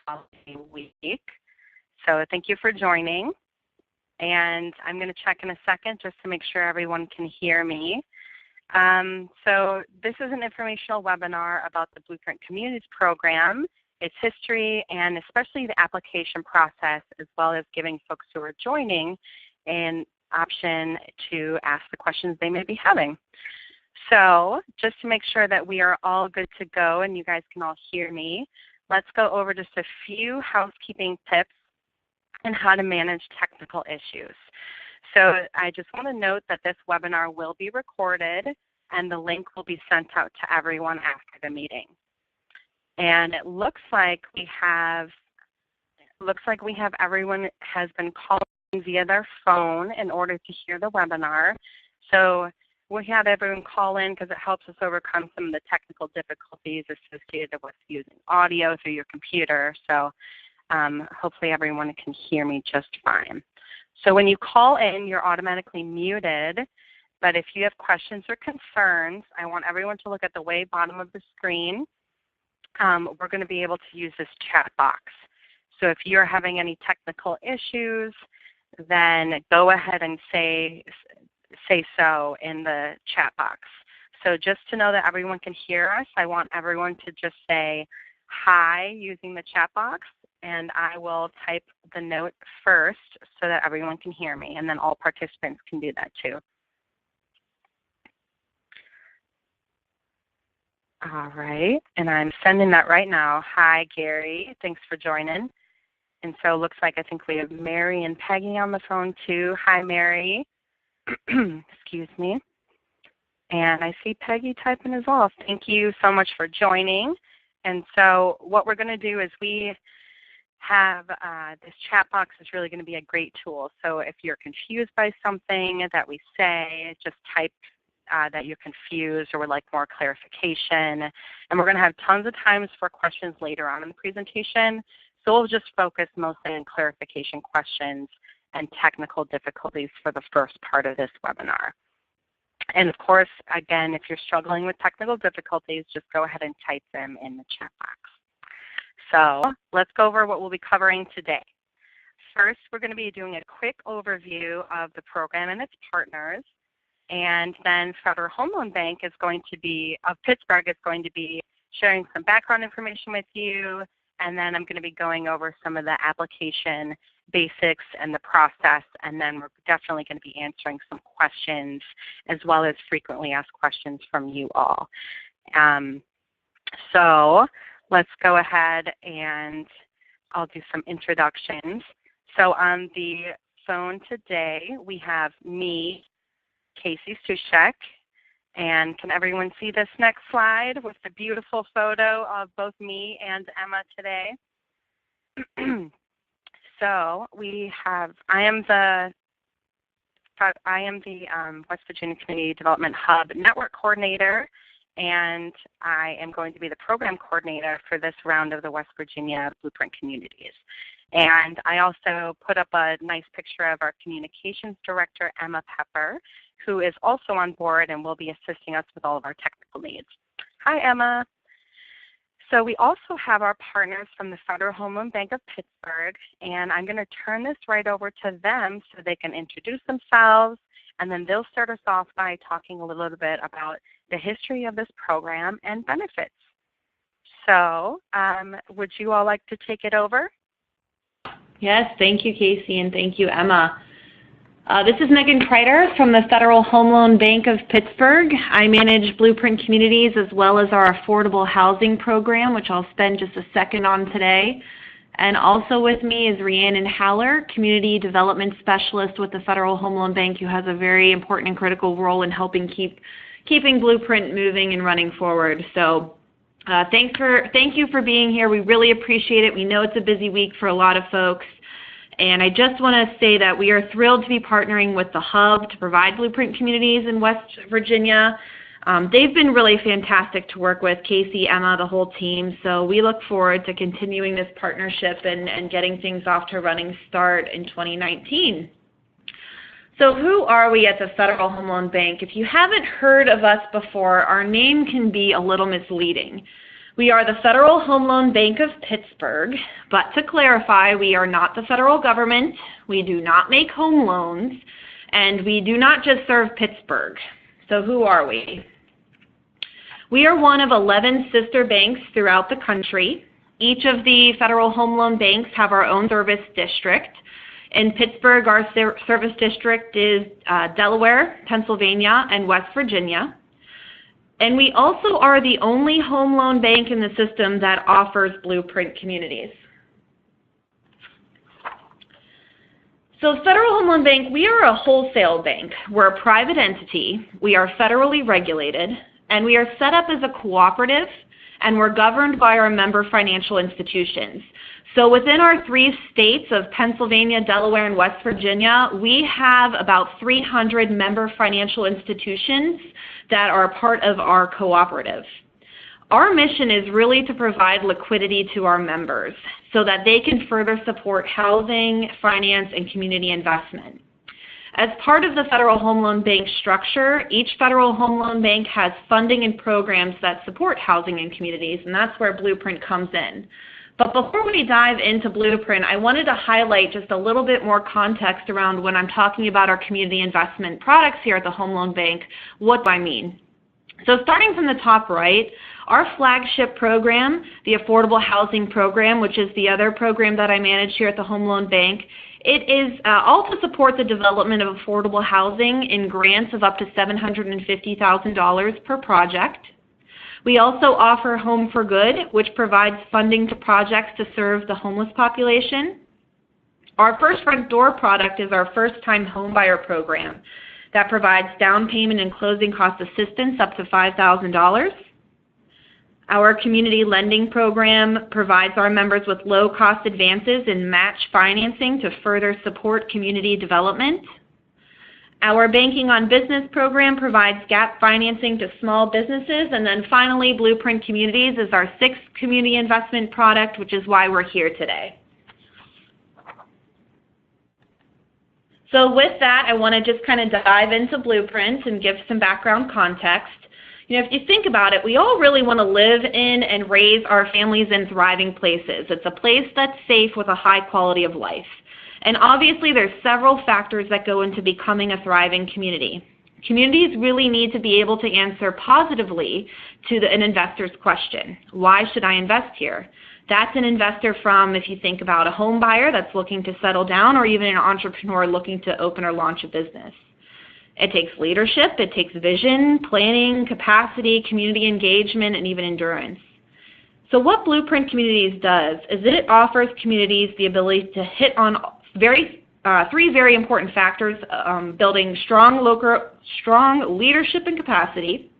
holiday week. So thank you for joining. And I'm going to check in a second just to make sure everyone can hear me. So this is an informational webinar about the Blueprint Communities Program, its history, and especially the application process, as well as giving folks who are joining an option to ask the questions they may be having. So just to make sure that we are all good to go and you guys can all hear me, let's go over just a few housekeeping tips and how to manage technical issues. So I just want to note that this webinar will be recorded and the link will be sent out to everyone after the meeting. And it looks like we have everyone has been calling via their phone in order to hear the webinar. So we had everyone call in because it helps us overcome some of the technical difficulties associated with using audio through your computer. So hopefully everyone can hear me just fine. So when you call in, you're automatically muted, but if you have questions or concerns, I want everyone to look at the way bottom of the screen. We're going to be able to use this chat box. So if you're having any technical issues, then go ahead and say so in the chat box. So just to know that everyone can hear us, I want everyone to just say hi using the chat box, and I will type the note first so that everyone can hear me, and then all participants can do that too. All right, and I'm sending that right now. Hi, Gary. Thanks for joining. And so it looks like I think we have Mary and Peggy on the phone too. Hi, Mary. Excuse me. And I see Peggy typing as well. Thank you so much for joining. And so what we're going to do is we have this chat box is really going to be a great tool. So if you're confused by something that we say, just type that you're confused or would like more clarification. And we're going to have tons of times for questions later on in the presentation. So we'll just focus mostly on clarification questions and technical difficulties for the first part of this webinar. And of course, again, if you're struggling with technical difficulties, just go ahead and type them in the chat box. So let's go over what we'll be covering today. First, we're going to be doing a quick overview of the program and its partners. And then Federal Home Loan Bank is going to be, of Pittsburgh, is going to be sharing some background information with you. And then I'm going to be going over some of the application basics and the process. And then we're definitely going to be answering some questions as well as frequently asked questions from you all. So let's go ahead and I'll do some introductions. So on the phone today, we have me, Casey Sushek, and can everyone see this next slide with the beautiful photo of both me and Emma today? So we have, I am the West Virginia Community Development Hub Network Coordinator, and I am going to be the program coordinator for this round of the West Virginia Blueprint Communities. And I also put up a nice picture of our communications director, Emma Pepper, who is also on board and will be assisting us with all of our technical needs. Hi, Emma. So we also have our partners from the Federal Home Loan Bank of Pittsburgh, and I'm going to turn this right over to them so they can introduce themselves, and then they'll start us off by talking a little bit about the history of this program and benefits. So would you all like to take it over? Yes, thank you, Casey, and thank you, Emma. This is Megan Kreider from the Federal Home Loan Bank of Pittsburgh. I manage Blueprint Communities as well as our affordable housing program, which I'll spend just a second on today. And also with me is Rhiannon Haller, Community Development Specialist with the Federal Home Loan Bank, who has a very important and critical role in helping keeping Blueprint moving and running forward. So thank you for being here. We really appreciate it. We know it's a busy week for a lot of folks. And I just want to say that we are thrilled to be partnering with the Hub to provide Blueprint Communities in West Virginia. They've been really fantastic to work with, Casey, Emma, the whole team. So we look forward to continuing this partnership and getting things off to a running start in 2019. So who are we at the Federal Home Loan Bank? If you haven't heard of us before, our name can be a little misleading. We are the Federal Home Loan Bank of Pittsburgh, but to clarify, we are not the federal government, we do not make home loans, and we do not just serve Pittsburgh. So who are we? We are one of 11 sister banks throughout the country. Each of the federal home loan banks have our own service district. In Pittsburgh, our service district is Delaware, Pennsylvania, and West Virginia. And we also are the only home loan bank in the system that offers Blueprint communities. So Federal Home Loan Bank, we are a wholesale bank. We're a private entity. We are federally regulated, and we are set up as a cooperative, and we're governed by our member financial institutions. So within our 3 states of Pennsylvania, Delaware, and West Virginia, we have about 300 member financial institutions that are a part of our cooperative. Our mission is really to provide liquidity to our members so that they can further support housing, finance, and community investment. As part of the Federal Home Loan Bank structure, each Federal Home Loan Bank has funding and programs that support housing and communities, and that's where Blueprint comes in. But before we dive into Blueprint, I wanted to highlight just a little bit more context around when I'm talking about our community investment products here at the Home Loan Bank, what do I mean? So starting from the top right, our flagship program, the Affordable Housing Program, which is the other program that I manage here at the Home Loan Bank, it is all to support the development of affordable housing in grants of up to $750,000 per project. We also offer Home for Good, which provides funding to projects to serve the homeless population. Our First Front Door product is our first-time home buyer program that provides down payment and closing cost assistance up to $5,000. Our community lending program provides our members with low-cost advances and match financing to further support community development. Our Banking on Business program provides gap financing to small businesses. And then finally, Blueprint Communities is our 6th community investment product, which is why we're here today. So with that, I want to just kind of dive into Blueprint and give some background context. You know, if you think about it, we all really want to live in and raise our families in thriving places. It's a place that's safe with a high quality of life. And obviously, there's several factors that go into becoming a thriving community. Communities really need to be able to answer positively to an investor's question. Why should I invest here? That's an investor from, if you think about a home buyer that's looking to settle down, or even an entrepreneur looking to open or launch a business. It takes leadership, it takes vision, planning, capacity, community engagement, and even endurance. So what Blueprint Communities does is it offers communities the ability to hit on 3 very important factors, building strong leadership and capacity.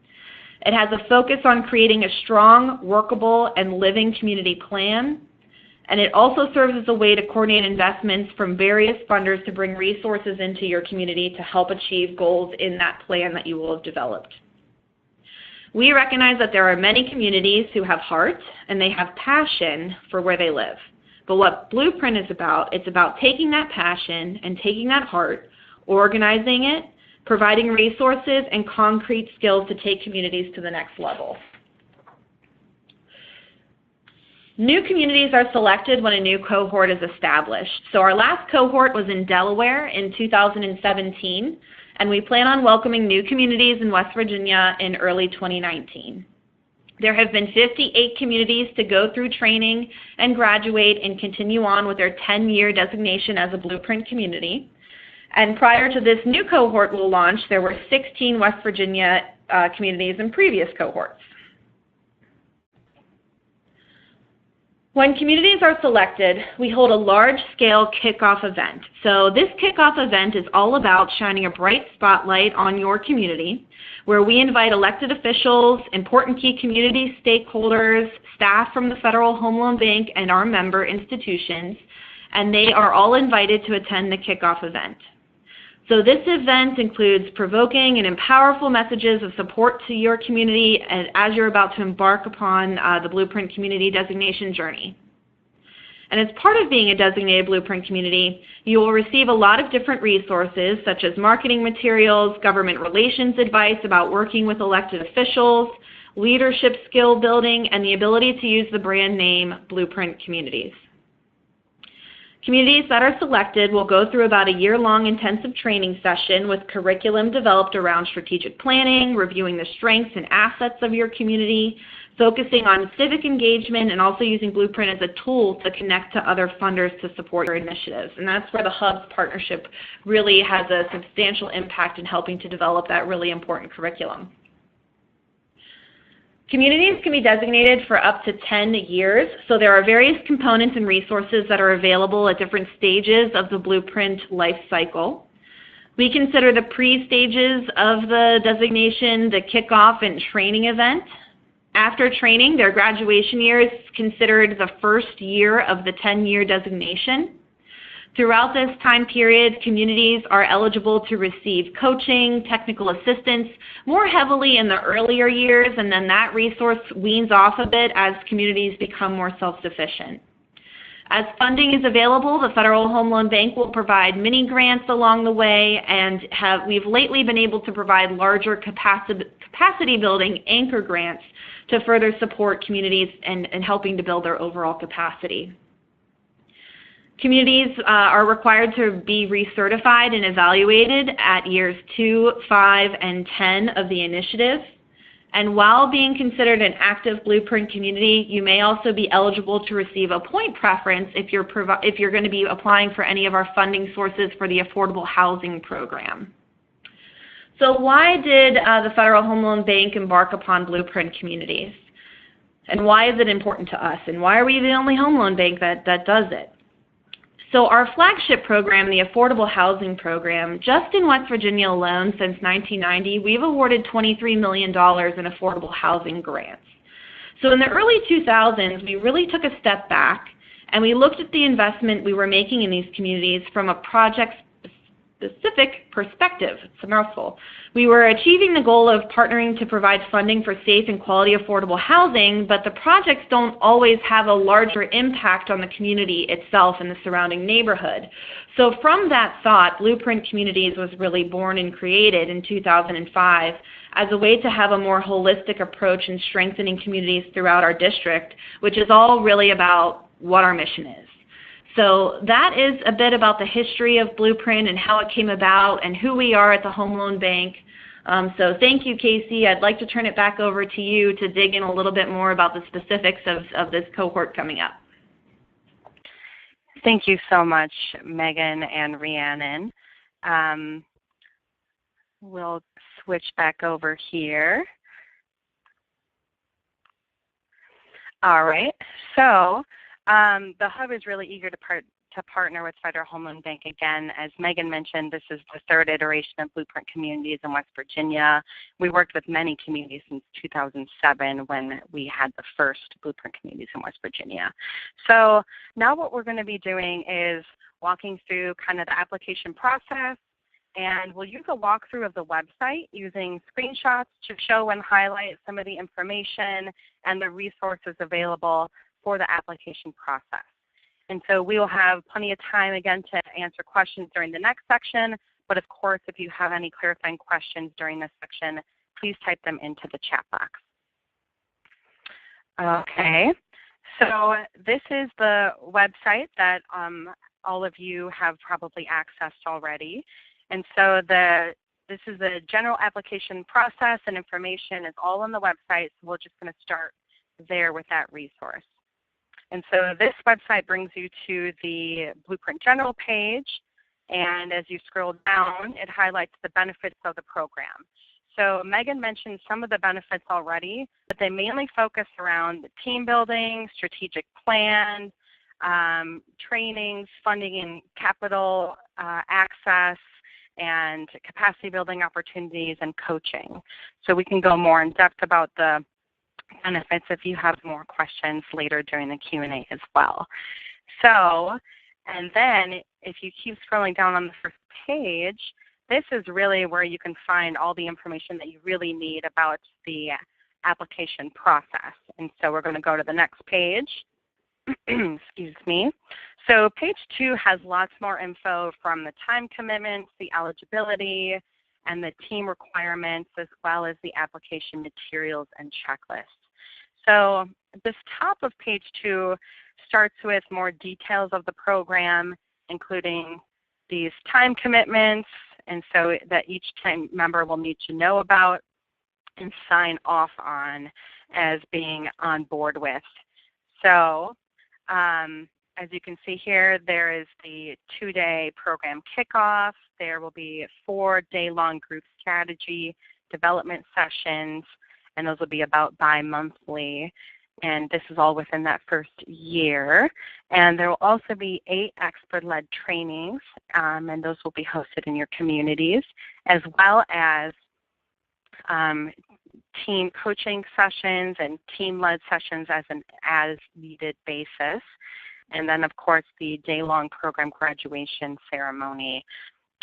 It has a focus on creating a strong, workable, and living community plan. And it also serves as a way to coordinate investments from various funders to bring resources into your community to help achieve goals in that plan that you will have developed. We recognize that there are many communities who have heart and they have passion for where they live. But what Blueprint is about, it's about taking that passion and taking that heart, organizing it, providing resources and concrete skills to take communities to the next level. New communities are selected when a new cohort is established. So our last cohort was in Delaware in 2017, and we plan on welcoming new communities in West Virginia in early 2019. There have been 58 communities to go through training and graduate and continue on with their 10-year designation as a Blueprint community. And prior to this new cohort will launch, there were 16 West Virginia communities in previous cohorts. When communities are selected, we hold a large-scale kickoff event. So this kickoff event is all about shining a bright spotlight on your community, where we invite elected officials, important key community stakeholders, staff from the Federal Home Loan Bank, and our member institutions, and they are all invited to attend the kickoff event. So this event includes provoking and powerful messages of support to your community as you're about to embark upon the Blueprint Community Designation journey. And as part of being a designated Blueprint community, you will receive a lot of different resources such as marketing materials, government relations advice about working with elected officials, leadership skill building, and the ability to use the brand name Blueprint Communities. Communities that are selected will go through about a year-long intensive training session with curriculum developed around strategic planning, reviewing the strengths and assets of your community, focusing on civic engagement, and also using Blueprint as a tool to connect to other funders to support your initiatives. And that's where the Hub's partnership really has a substantial impact in helping to develop that really important curriculum. Communities can be designated for up to 10 years, so there are various components and resources that are available at different stages of the Blueprint life cycle. We consider the pre-stages of the designation the kickoff and training event. After training, their graduation year is considered the first year of the 10-year designation. Throughout this time period, communities are eligible to receive coaching, technical assistance, more heavily in the earlier years, and then that resource weans off a bit as communities become more self-sufficient. As funding is available, the Federal Home Loan Bank will provide mini grants along the way, and we've lately been able to provide larger capacity building anchor grants to further support communities and helping to build their overall capacity. Communities are required to be recertified and evaluated at years 2, 5, and 10 of the initiative. And while being considered an active Blueprint community, you may also be eligible to receive a point preference if you're going to be applying for any of our funding sources for the Affordable Housing Program. So why did the Federal Home Loan Bank embark upon Blueprint communities? And why is it important to us? And why are we the only home loan bank that does it? So our flagship program, the Affordable Housing Program, just in West Virginia alone since 1990, we've awarded $23 million in affordable housing grants. So in the early 2000s, we really took a step back and we looked at the investment we were making in these communities from a project-specific perspective. It's a mouthful. We were achieving the goal of partnering to provide funding for safe and quality affordable housing, but the projects don't always have a larger impact on the community itself and the surrounding neighborhood. So from that thought, Blueprint Communities was really born and created in 2005 as a way to have a more holistic approach in strengthening communities throughout our district, which is all really about what our mission is. So that is a bit about the history of Blueprint and how it came about and who we are at the Home Loan Bank. So thank you, Casey. I'd like to turn it back over to you to dig in a little bit more about the specifics of this cohort coming up. Thank you so much, Megan and Rhiannon. We'll switch back over here. All right, so the Hub is really eager to partner with Federal Home Loan Bank again. As Megan mentioned, this is the third iteration of Blueprint Communities in West Virginia. We worked with many communities since 2007 when we had the first Blueprint Communities in West Virginia. So now what we're going to be doing is walking through kind of the application process, and we'll use a walkthrough of the website using screenshots to show and highlight some of the information and the resources available for the application process. And so we will have plenty of time again to answer questions during the next section, but of course if you have any clarifying questions during this section, please type them into the chat box. Okay, so this is the website that all of you have probably accessed already. And so this is the general application process and information is all on the website, so we're just going to start there with that resource. And so this website brings you to the Blueprint General page, and as you scroll down, it highlights the benefits of the program. So Megan mentioned some of the benefits already, but they mainly focus around team building, strategic plans, trainings, funding and capital access, and capacity building opportunities and coaching. So we can go more in depth about the benefits if you have more questions later during the Q&A as well. So, and then if you keep scrolling down on the first page, this is really where you can find all the information that you really need about the application process. And so we're going to go to the next page. Excuse me. So page 2 has lots more info from the time commitments, the eligibility, and the team requirements, as well as the application materials and checklists. So this top of page 2 starts with more details of the program, including these time commitments, and so that each team member will need to know about and sign off on as being on board with. So as you can see here, there is the 2-day program kickoff. There will be 4 day-long group strategy development sessions, and those will be about bi-monthly. And this is all within that first year. And there will also be 8 expert-led trainings, and those will be hosted in your communities, as well as team coaching sessions and team-led sessions as an as-needed basis. And then, of course, the day-long program graduation ceremony,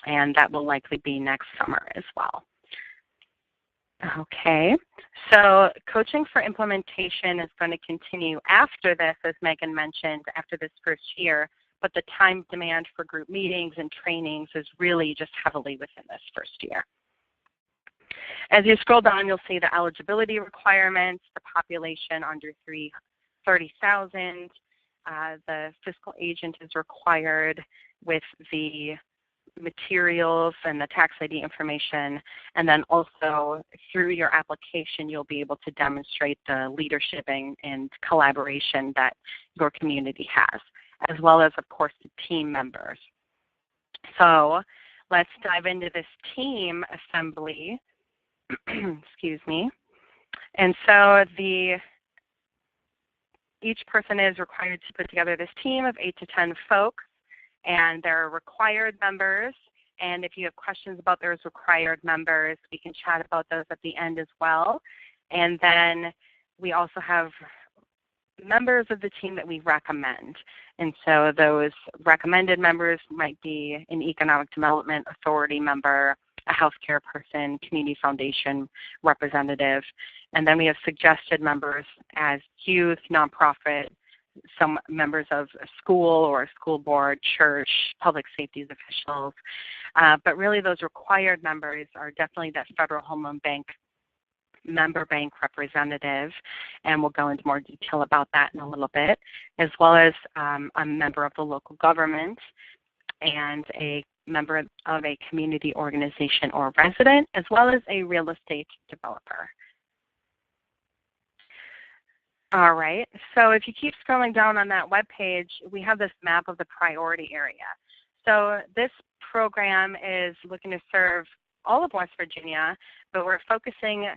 and that will likely be next summer as well. Okay, so coaching for implementation is going to continue after this, as Megan mentioned, after this first year, but the time demand for group meetings and trainings is really just heavily within this first year. As you scroll down, you'll see the eligibility requirements, the population under 30,000. The fiscal agent is required with the materials and the tax ID information, and then also through your application you'll be able to demonstrate the leadership and collaboration that your community has, as well as, of course, the team members. So let's dive into this team assembly. Excuse me. And so each person is required to put together this team of 8 to 10 folks, and they're required members. And if you have questions about those required members, we can chat about those at the end as well. And then we also have members of the team that we recommend. And so those recommended members might be an economic development authority member, a healthcare person, community foundation representative. And then we have suggested members as youth, nonprofit, some members of a school or a school board, church, public safety officials. But really those required members are definitely that Federal Home Loan Bank member bank representative, and we'll go into more detail about that in a little bit, as well as a member of the local government and a member of a community organization or resident, as well as a real estate developer. All right, so if you keep scrolling down on that web page, we have this map of the priority area. So this program is looking to serve all of West Virginia, but we're focusing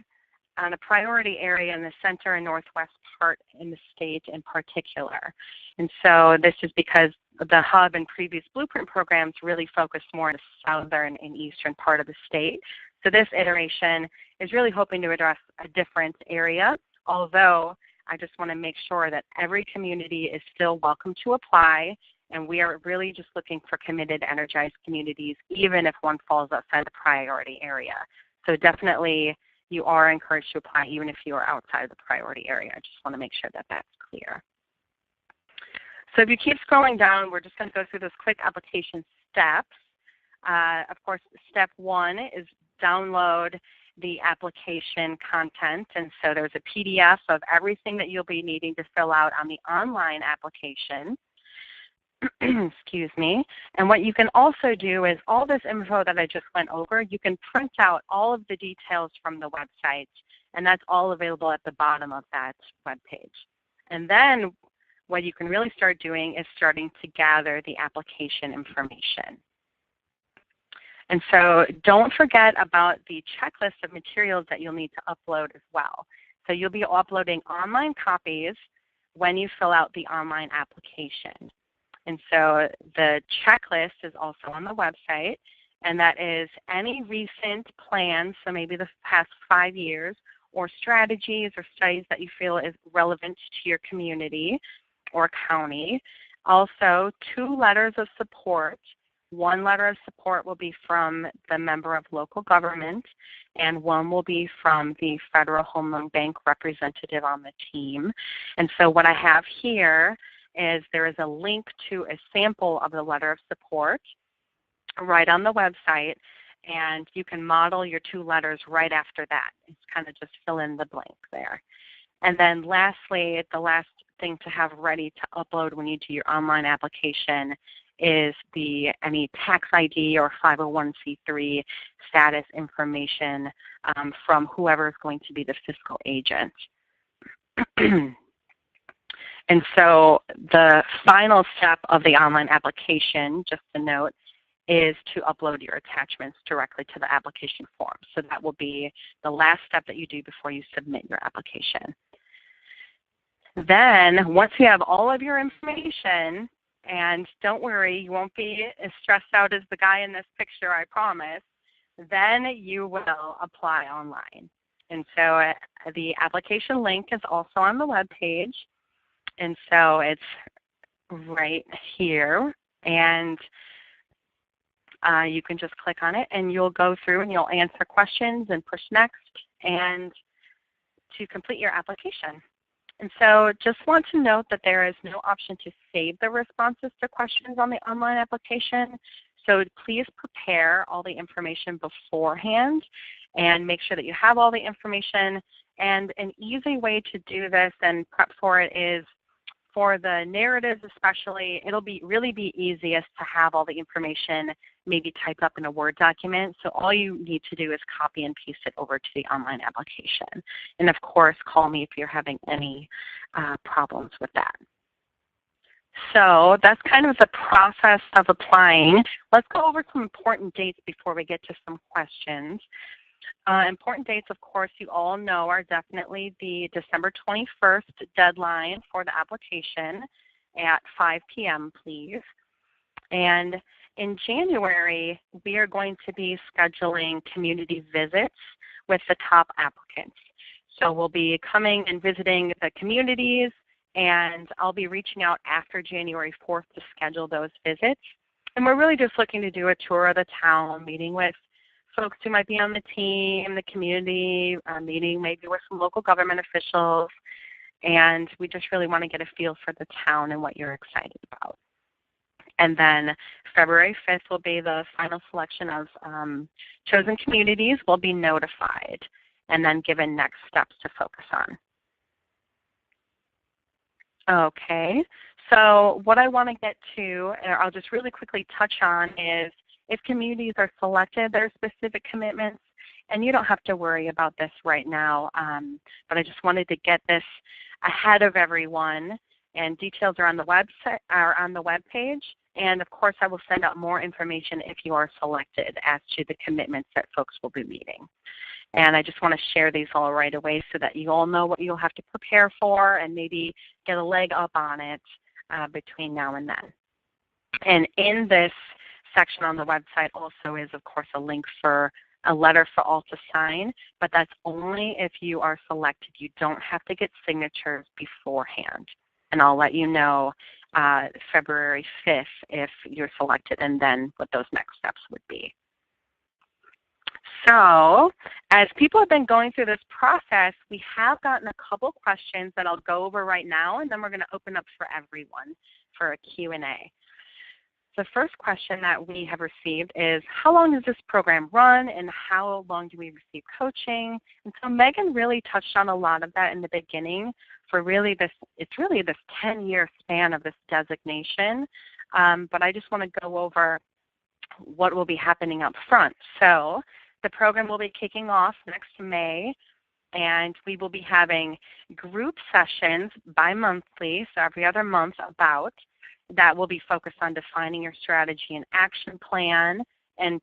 on a priority area in the center and northwest part in the state in particular. And so this is because the hub and previous blueprint programs really focus more on the southern and eastern part of the state. So this iteration is really hoping to address a different area, although I just want to make sure that every community is still welcome to apply, and we are really just looking for committed, energized communities, even if one falls outside the priority area. So definitely you are encouraged to apply even if you are outside of the priority area. I just want to make sure that that's clear. So if you keep scrolling down, we're just going to go through those quick application steps. Of course, step 1 is download the application content, and so there's a PDF of everything that you'll be needing to fill out on the online application. Excuse me. And what you can also do is all this info that I just went over, you can print out all of the details from the website, and that's all available at the bottom of that web page. And then what you can really start doing is starting to gather the application information. And so don't forget about the checklist of materials that you'll need to upload as well. So you'll be uploading online copies when you fill out the online application. And so the checklist is also on the website, and that is any recent plans, so maybe the past 5 years, or strategies or studies that you feel is relevant to your community or county. Also, 2 letters of support. 1 letter of support will be from the member of local government, and 1 will be from the Federal Home Loan Bank representative on the team. And so what I have here is there is a link to a sample of the letter of support right on the website, and you can model your 2 letters right after that. It's kind of just fill in the blank there. And then lastly, the last thing to have ready to upload when you do your online application is any tax ID or 501c3 status information from whoever is going to be the fiscal agent. And so the final step of the online application, just to note, is to upload your attachments directly to the application form. So that will be the last step that you do before you submit your application. Then, once you have all of your information, and don't worry, you won't be as stressed out as the guy in this picture, I promise, then you will apply online. And so the application link is also on the web page. And so it's right here. And you can just click on it and you'll go through and you'll answer questions and push next and to complete your application. And so just want to note that there is no option to save the responses to questions on the online application. So please prepare all the information beforehand and make sure that you have all the information. And an easy way to do this and prep for it is for the narratives especially, it'll really be easiest to have all the information maybe typed up in a Word document. So all you need to do is copy and paste it over to the online application. And of course, call me if you're having any problems with that. So that's kind of the process of applying. Let's go over some important dates before we get to some questions. Important dates, of course, you all know are definitely the December 21st deadline for the application at 5 p.m., please. And in January, we are going to be scheduling community visits with the top applicants. So we'll be coming and visiting the communities, and I'll be reaching out after January 4th to schedule those visits. And we're really just looking to do a tour of the town, meeting with folks who might be on the team, the community, meeting maybe with some local government officials, and we just really want to get a feel for the town and what you're excited about. And then February 5th will be the final selection of chosen communities. Will be notified and then given next steps to focus on. Okay, so what I want to get to, or I'll just really quickly touch on, is if communities are selected, there are specific commitments, and you don't have to worry about this right now, but I just wanted to get this ahead of everyone, and details are on the website, are on the web page, and of course I will send out more information if you are selected as to the commitments that folks will be meeting. And I just want to share these all right away so that you all know what you'll have to prepare for and maybe get a leg up on it between now and then. And in this section on the website also is, of course, a link for a letter for all to sign, but that's only if you are selected. You don't have to get signatures beforehand. And I'll let you know February 5th if you're selected and then what those next steps would be. So as people have been going through this process, we have gotten a couple questions that I'll go over right now, and then we're going to open up for everyone for a Q&A. The first question that we have received is, how long does this program run and how long do we receive coaching? And so Megan really touched on a lot of that in the beginning for really this, it's really this 10-year span of this designation, but I just want to go over what will be happening up front. So the program will be kicking off next May, and we will be having group sessions bi-monthly, so every other month about, that will be focused on defining your strategy and action plan and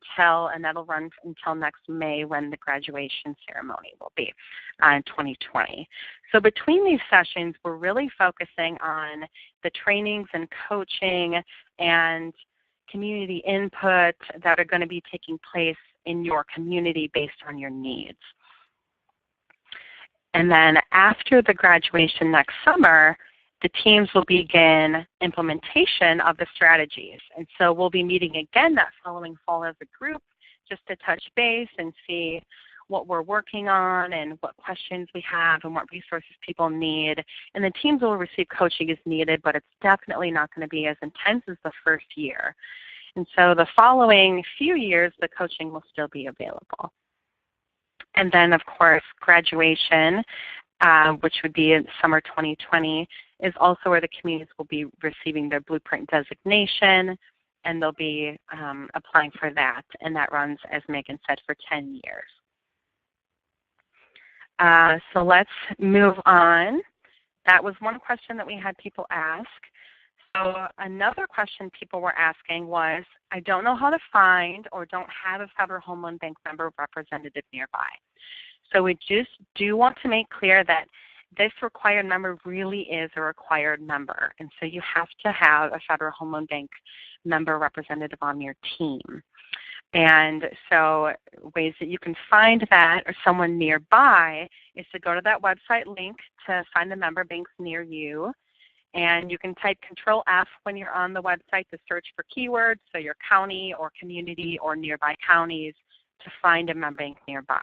that'll run until next May when the graduation ceremony will be in 2020. So between these sessions, we're really focusing on the trainings and coaching and community input that are going to be taking place in your community based on your needs. And then after the graduation next summer, the teams will begin implementation of the strategies. And so we'll be meeting again that following fall as a group just to touch base and see what we're working on and what questions we have and what resources people need. And the teams will receive coaching as needed, but it's definitely not going to be as intense as the first year. And so the following few years, the coaching will still be available. And then, of course, graduation, which would be in summer 2020, is also where the communities will be receiving their Blueprint designation, and they'll be applying for that. And that runs, as Megan said, for 10 years. So let's move on. That was one question that we had people ask. So another question people were asking was, I don't know how to find or don't have a Federal Home Loan Bank member representative nearby. So we just do want to make clear that this required member really is a required member. And so you have to have a Federal Home Loan Bank member representative on your team. And so ways that you can find that or someone nearby is to go to that website link to find the member banks near you. And you can type Control F when you're on the website to search for keywords, so your county or community or nearby counties, to find a member bank nearby.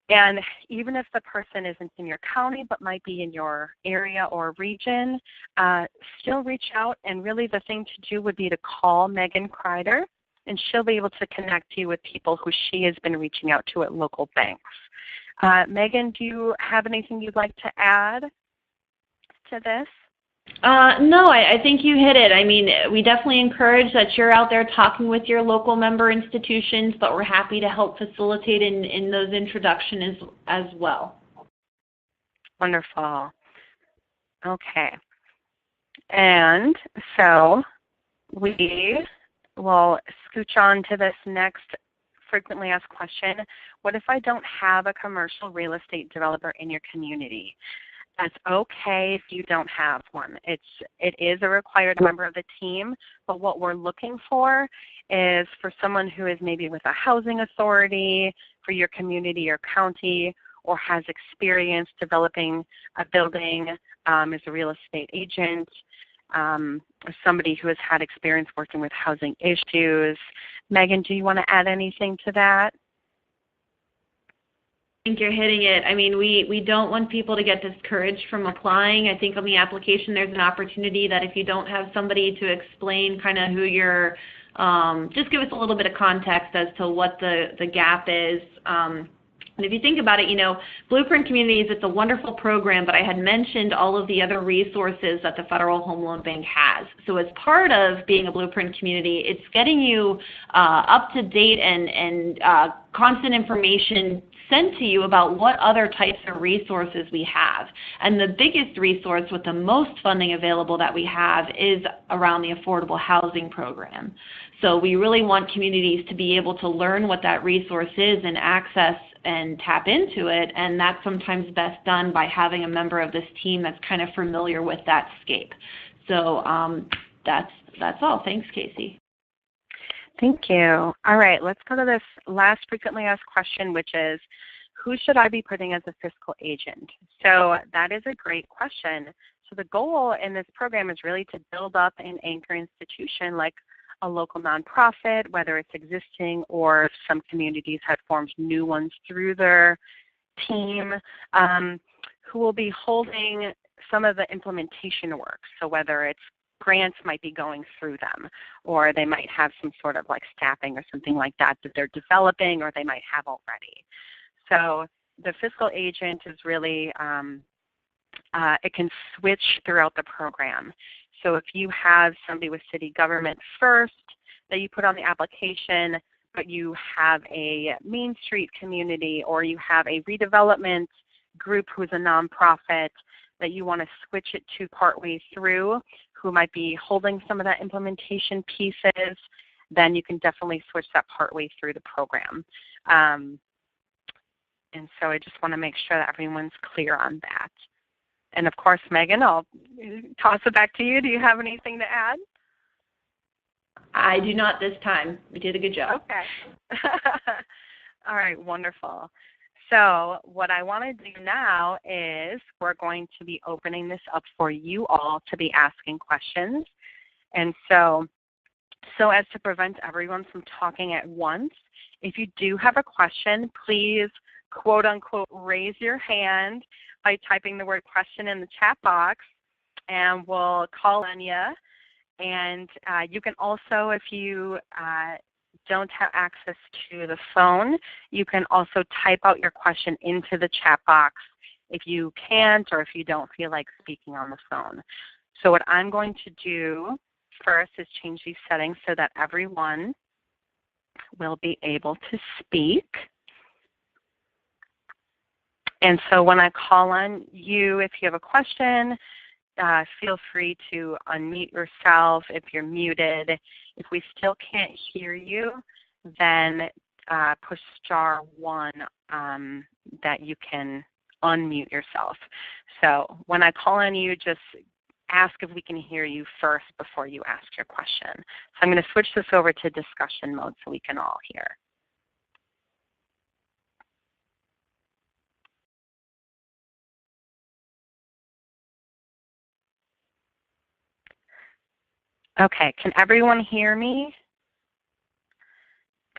And even if the person isn't in your county but might be in your area or region, still reach out. And really the thing to do would be to call Megan Kreider, and she'll be able to connect you with people who she has been reaching out to at local banks. Megan, do you have anything you'd like to add to this? No, I think you hit it. I mean, we definitely encourage that you're out there talking with your local member institutions, but we're happy to help facilitate in those introductions as well. Wonderful. Okay. And so we will scooch on to this next frequently asked question. What if I don't have a commercial real estate developer in your community? That's okay if you don't have one. It is a required member of the team, but what we're looking for is for someone who is maybe with a housing authority for your community or county, or has experience developing a building as a real estate agent, or somebody who has had experience working with housing issues. Megan, do you want to add anything to that? I think you're hitting it. I mean, we don't want people to get discouraged from applying. I think on the application there's an opportunity that if you don't have somebody to explain kind of who you're, just give us a little bit of context as to what the gap is. And if you think about it, you know, Blueprint Communities, it's a wonderful program, but I had mentioned all of the other resources that the Federal Home Loan Bank has. So as part of being a Blueprint community, it's getting you up to date and constant information sent to you about what other types of resources we have. And the biggest resource with the most funding available that we have is around the affordable housing program. So we really want communities to be able to learn what that resource is and access and tap into it, and that's sometimes best done by having a member of this team that's kind of familiar with that scape. So that's all. Thanks, Casey. Thank you. All right, let's go to this last frequently asked question, which is, who should I be putting as a fiscal agent? So that is a great question. So the goal in this program is really to build up an anchor institution like a local nonprofit, whether it's existing or if some communities have formed new ones through their team, who will be holding some of the implementation work. So whether it's grants might be going through them, or they might have some sort of like staffing or something like that that they're developing, or they might have already. So the fiscal agent is really, it can switch throughout the program. So if you have somebody with city government first that you put on the application, but you have a Main Street community, or you have a redevelopment group who's a nonprofit that you want to switch it to partway through, who might be holding some of that implementation pieces, then you can definitely switch that partway through the program. And so I just want to make sure that everyone's clear on that. And of course, Megan, I'll toss it back to you. Do you have anything to add? I do not this time. We did a good job. Okay. All right, wonderful. So what I want to do now is we're going to be opening this up for you all to be asking questions. And so as to prevent everyone from talking at once, if you do have a question, please quote unquote raise your hand by typing the word question in the chat box, and we'll call on you And you can also, if you don't have access to the phone, you can also type out your question into the chat box if you can't or if you don't feel like speaking on the phone. So what I'm going to do first is change these settings so that everyone will be able to speak. And so when I call on you, if you have a question, feel free to unmute yourself if you're muted. If we still can't hear you, then push *1 that you can unmute yourself. So when I call on you, just ask if we can hear you first before you ask your question. So I'm going to switch this over to discussion mode so we can all hear. Okay, can everyone hear me?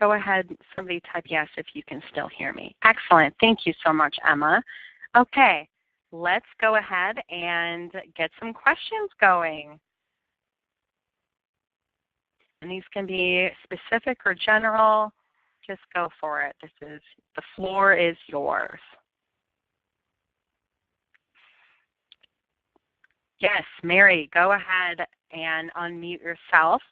Go ahead, somebody type yes if you can still hear me. Excellent, thank you so much, Emma. Okay, let's go ahead and get some questions going. And these can be specific or general, just go for it. The floor is yours. Yes, Mary, go ahead and unmute yourself.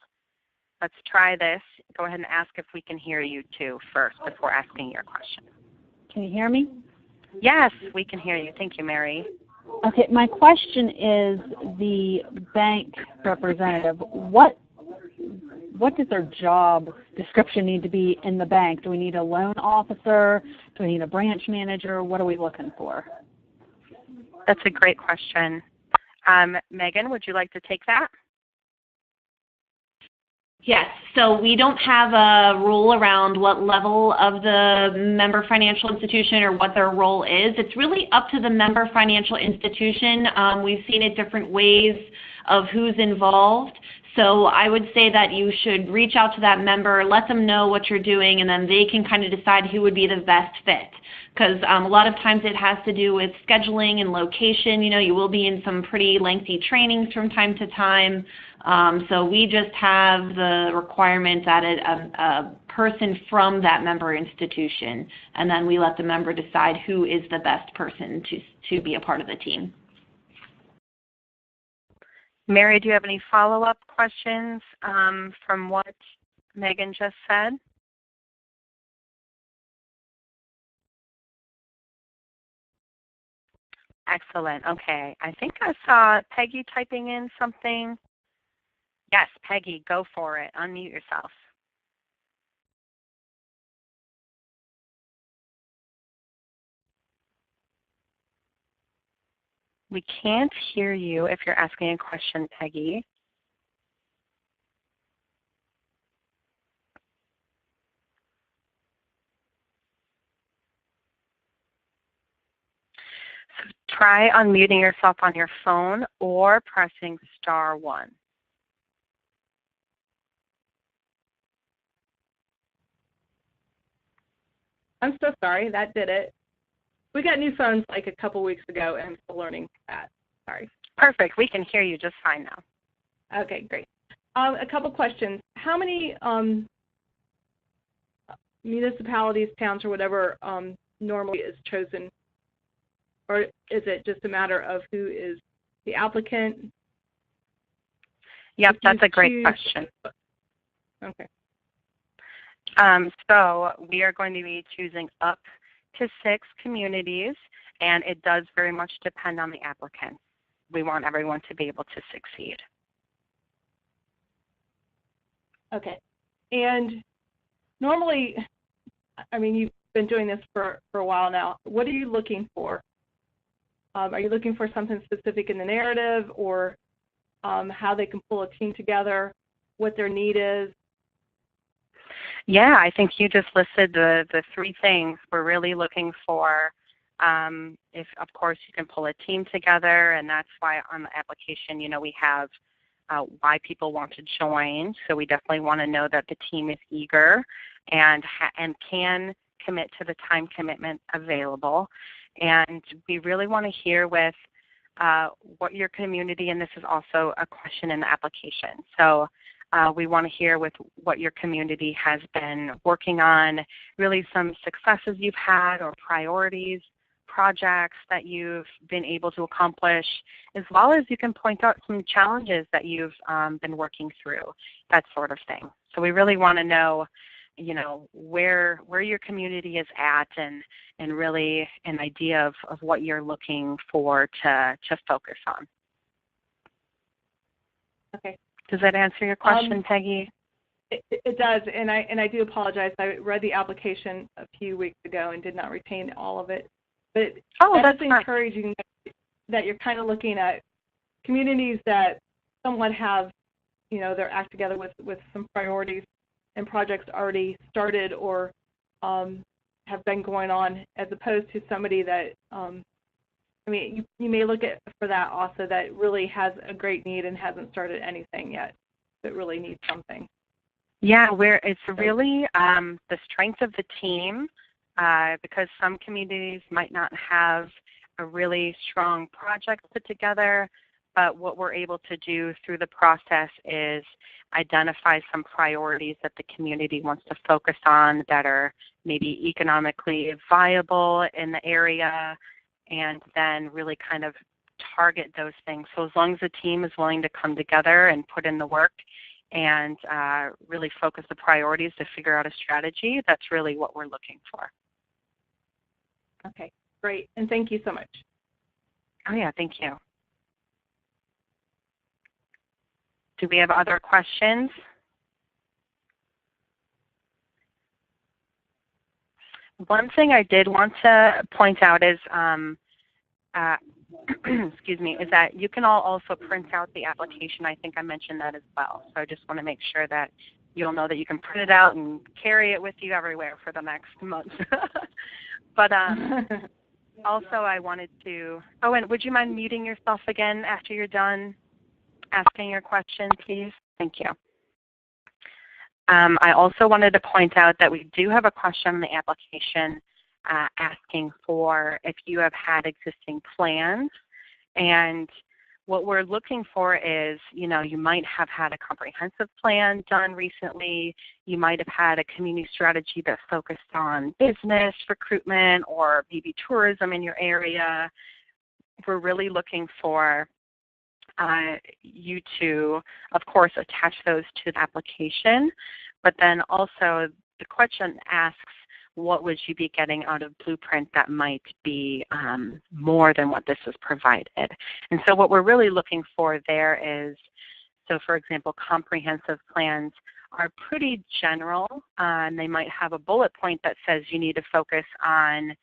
Let's try this. Go ahead and ask if we can hear you too first before asking your question. Can you hear me? Yes, we can hear you. Thank you, Mary. Okay, my question is the bank representative. What does their job description need to be in the bank? Do we need a loan officer? Do we need a branch manager? What are we looking for? That's a great question. Megan, would you like to take that? Yes, so we don't have a rule around what level of the member financial institution or what their role is. It's really up to the member financial institution. We've seen it different ways of who's involved. So I would say that you should reach out to that member, let them know what you're doing, and then they can kind of decide who would be the best fit. Because a lot of times it has to do with scheduling and location. You know, you will be in some pretty lengthy trainings from time to time. So we just have the requirement that a person from that member institution, and then we let the member decide who is the best person to be a part of the team. Mary, do you have any follow-up questions from what Megan just said? Excellent. Okay. I think I saw Peggy typing in something. Yes, Peggy, go for it. Unmute yourself. We can't hear you if you're asking a question, Peggy. So try unmuting yourself on your phone or pressing *1. I'm so sorry, that did it. We got new phones like a couple weeks ago, and I'm still learning that. Sorry. Perfect. We can hear you just fine now. Okay, great. A couple questions. How many municipalities, towns, or whatever normally is chosen? Or is it just a matter of who is the applicant? Yep, that's a great question. Okay. So we are going to be choosing up to 6 communities, and it does very much depend on the applicant. We want everyone to be able to succeed. Okay. And normally, I mean, you've been doing this for a while now. What are you looking for? Are you looking for something specific in the narrative, or how they can pull a team together, what their need is? Yeah, I think you just listed the 3 things we're really looking for. If, of course, you can pull a team together, and that's why on the application, you know, we have why people want to join. So we definitely want to know that the team is eager and can commit to the time commitment available. And we really want to hear with what your community, and this is also a question in the application. So we want to hear with what your community has been working on, really some successes you've had or priorities, projects that you've been able to accomplish, as well as you can point out some challenges that you've been working through, that sort of thing. So we really want to know, where your community is at and really an idea of what you're looking for to focus on. Okay. Does that answer your question, Peggy? It does, and I do apologize. I read the application a few weeks ago and did not retain all of it. But that's encouraging that you're kind of looking at communities that somewhat have, their act together with some priorities and projects already started or have been going on, as opposed to somebody that, you may look at for that also that really has a great need and hasn't started anything yet, but really needs something. Yeah, it's really the strength of the team, because some communities might not have a really strong project put together, but what we're able to do through the process is identify some priorities that the community wants to focus on that are maybe economically viable in the area, and then really kind of target those things. So as long as the team is willing to come together and put in the work and really focus the priorities to figure out a strategy, that's really what we're looking for. Okay, great. And thank you so much. Oh, yeah, thank you. Do we have other questions? One thing I did want to point out is, excuse me, is that you can all also print out the application. I think I mentioned that as well. So I just want to make sure that you'll know that you can print it out and carry it with you everywhere for the next month. But also I wanted to, and would you mind muting yourself again after you're done asking your question, please? Thank you. I also wanted to point out that we do have a question in the application asking for if you have had existing plans. And what we're looking for is, you might have had a comprehensive plan done recently. You might have had a community strategy that focused on business recruitment or maybe tourism in your area. We're really looking for you to, of course, attach those to the application, but then also the question asks, what would you be getting out of Blueprint that might be more than what this has provided? And so what we're really looking for there is, so for example, comprehensive plans are pretty general, and they might have a bullet point that says you need to focus on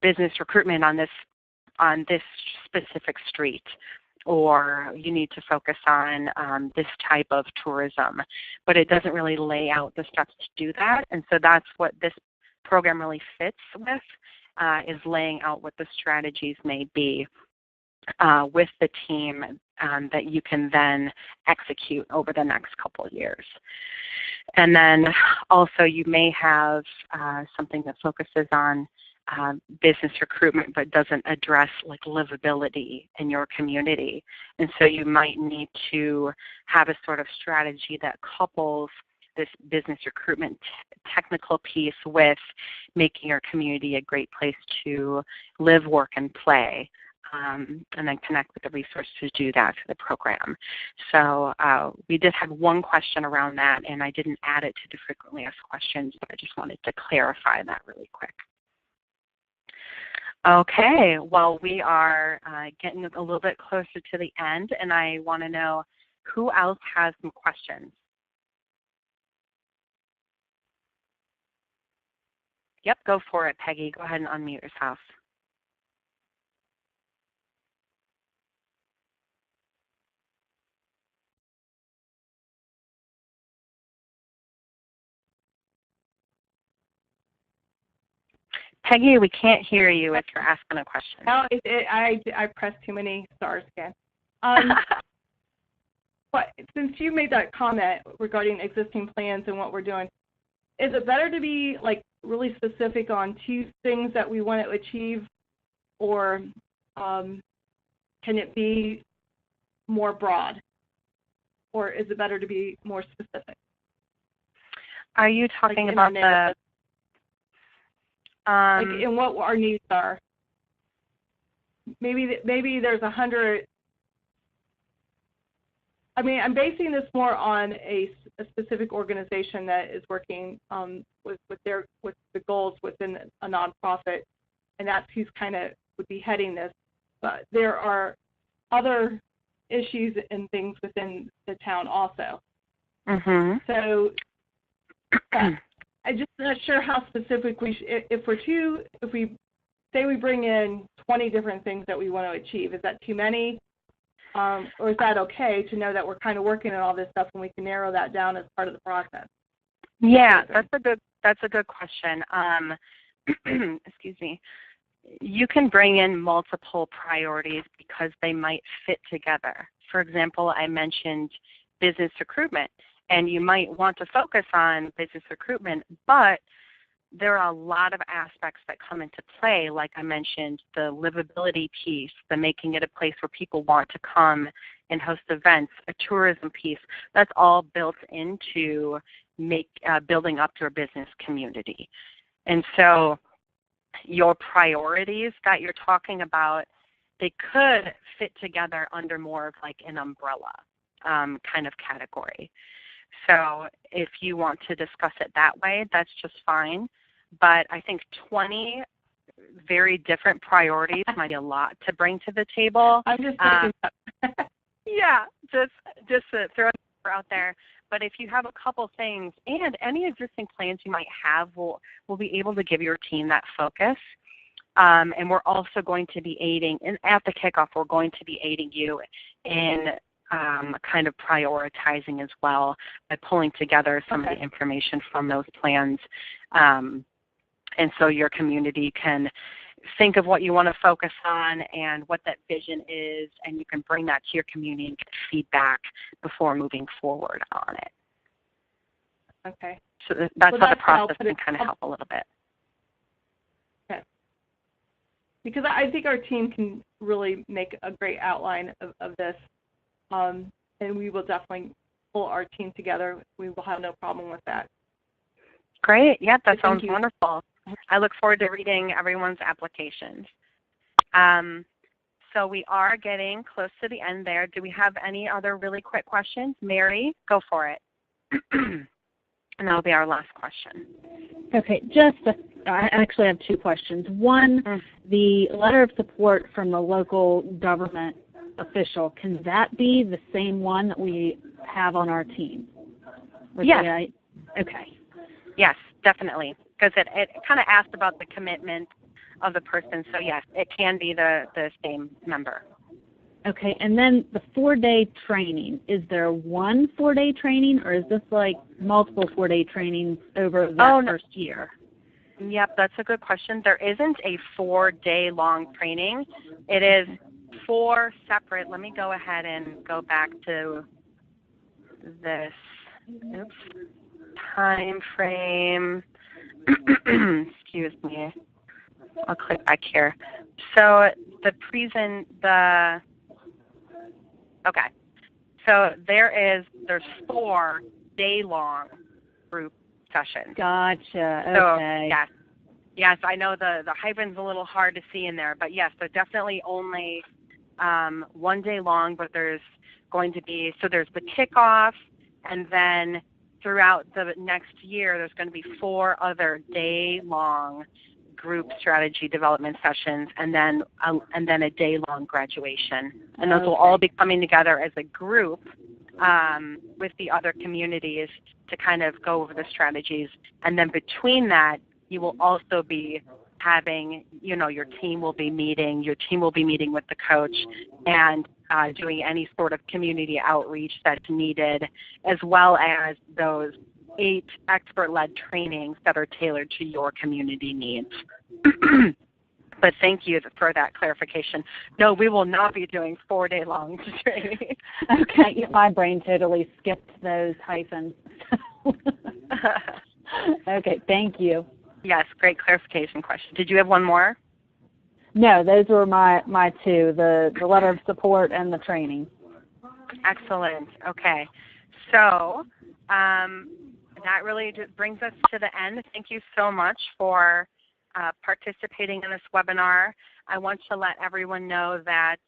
business recruitment on this specific street, or you need to focus on this type of tourism, but it doesn't really lay out the steps to do that. And so that's what this program really fits with, is laying out what the strategies may be with the team that you can then execute over the next couple of years. And then also you may have something that focuses on business recruitment but doesn't address like livability in your community. And so you might need to have a sort of strategy that couples this business recruitment technical piece with making your community a great place to live, work, and play. And then connect with the resources to do that for the program. So we did have one question around that, and I didn't add it to the frequently asked questions, but I just wanted to clarify that really quick. Okay, well, we are getting a little bit closer to the end, and I want to know who else has some questions. Yep, go for it, Peggy. Go ahead and unmute yourself. Peggy, we can't hear you if you're asking a question. No, I pressed too many stars again. But since you made that comment regarding existing plans and what we're doing, is it better to be like really specific on two things that we want to achieve, or can it be more broad, or is it better to be more specific? Are you talking like about the like in what our needs are? Maybe there's 100. I mean, I'm basing this more on a specific organization that is working with the goals within a nonprofit, and that's who's kind of would be heading this. But there are other issues and things within the town also. Mm-hmm. So I'm just not sure how specific if we say we bring in 20 different things that we want to achieve, is that too many? Or is that okay to know that we're kind of working on all this stuff and we can narrow that down as part of the process? Yeah, that's a good question. Excuse me. You can bring in multiple priorities because they might fit together. For example, I mentioned business recruitment, and you might want to focus on business recruitment, but there are a lot of aspects that come into play, like I mentioned, the livability piece, the making it a place where people want to come and host events, a tourism piece. That's all built into building up your business community. And so your priorities that you're talking about, they could fit together under more of like an umbrella kind of category. So if you want to discuss it that way, that's just fine. But I think 20 very different priorities might be a lot to bring to the table. I'm just yeah, just to throw it out there. But if you have a couple things and any existing plans you might have, we'll be able to give your team that focus. And we're also going to be aiding, and at the kickoff, we're going to be aiding you in kind of prioritizing as well by pulling together some of the information from those plans. And so your community can think of what you want to focus on and what that vision is, and you can bring that to your community and get feedback before moving forward on it. Okay. So that's how the process can kind of help a little bit. Okay. Because I think our team can really make a great outline of this, and we will definitely pull our team together. We will have no problem with that. Great. Yeah, that sounds wonderful. I look forward to reading everyone's applications. So we are getting close to the end there. Do we have any other really quick questions? Mary, go for it. And that'll be our last question. Okay, I actually have two questions. One, the letter of support from the local government official, can that be the same one that we have on our team? Yes. Okay. Yes, definitely. Because it kind of asked about the commitment of the person. So, yes, it can be the same member. Okay, and then the 4-day training. Is there one 4-day training, or is this like multiple 4-day trainings over that first year? Yep, that's a good question. There isn't a 4-day long training. It is 4 separate. Let me go ahead and go back to this time frame. Excuse me. I'll click back here. So So there's 4 day-long group sessions. Gotcha. Okay. So yes, I know the hyphen's a little hard to see in there, but yes, they're definitely only 1 day long. But there's going to be there's the kickoff, and then throughout the next year, there's going to be 4 other day-long group strategy development sessions, and then a day-long graduation. And those will all be coming together as a group with the other communities to kind of go over the strategies. And then between that, you will also be having, your team will be meeting with the coach and doing any sort of community outreach that's needed, as well as those 8 expert-led trainings that are tailored to your community needs. But thank you for that clarification. No, we will not be doing 4-day-long training. Okay, my brain totally skipped those hyphens. Okay, thank you. Yes, great clarification question. Did you have one more? No, those were my two, the letter of support and the training. Excellent. Okay. So that really just brings us to the end. Thank you so much for participating in this webinar. I want to let everyone know that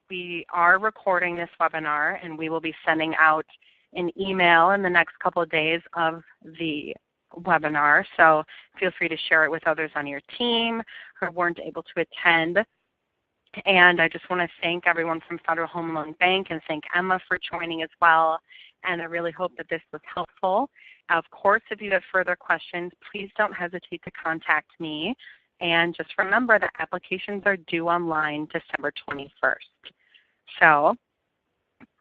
we are recording this webinar, and we will be sending out an email in the next couple of days of the webinar. So feel free to share it with others on your team who weren't able to attend. And I just want to thank everyone from Federal Home Loan Bank and thank Emma for joining as well. And I really hope that this was helpful. Of course, if you have further questions, please don't hesitate to contact me. And just remember that applications are due online December 21st. So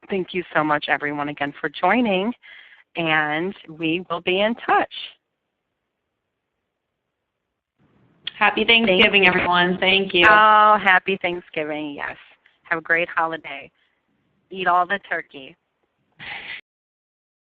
thank you so much, everyone, again for joining. And we will be in touch. Happy Thanksgiving, everyone. Thank you. Oh, happy Thanksgiving, yes. Have a great holiday. Eat all the turkey.